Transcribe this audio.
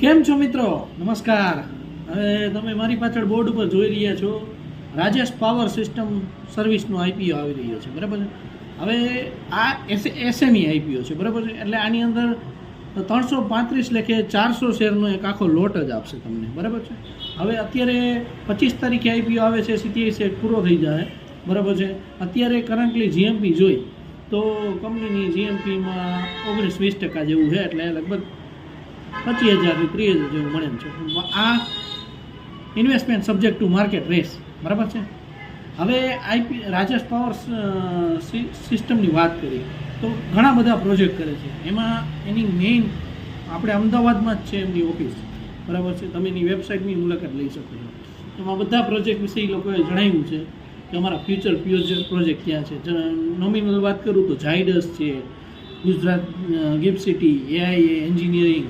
કેમ છો મિત્રો? નમસ્કાર. હવે તમે મારી પાછળ બોર્ડ ઉપર જોઈ રહ્યા છો રાજેશ પાવર સિસ્ટમ સર્વિસનો આઈપીઓ આવી રહ્યો છે, બરાબર છે. હવે આ એસએમઈ આઈપીઓ છે, બરાબર છે. એટલે આની અંદર 335 લેખે 400 શેરનો એક આખો લોટ જ આપશે તમને, બરાબર છે. હવે અત્યારે 25 તારીખે આઈપીઓ આવે છે, CTI સેટ પૂરો થઈ જાય, બરાબર છે. અત્યારે કરન્ટલી જીએમપી જોઈ તો કંપનીની જીએમપીમાં 19-20% જેવું છે, એટલે લગભગ 25,000 થી 30,000 જેવું મળે છે. આ investment subject to market risks, બરાબર છે. હવે રાજેશ પાવર સિસ્ટમની વાત કરીએ તો ઘણા બધા પ્રોજેક્ટ કરે છે. એમાં એની મેઇન આપણે અમદાવાદમાં જ છે એમની ઓફિસ, બરાબર છે. તમે એની વેબસાઇટની મુલાકાત લઈ શકો છો. એમાં બધા પ્રોજેક્ટ વિશે એ લોકોએ જણાવ્યું છે કે અમારા ફ્યુચર પ્રોજેક્ટ ક્યાં છે. નોમિનલ વાત કરું તો ઝાયડસ છે, Gujarat gift city, AIA engineering,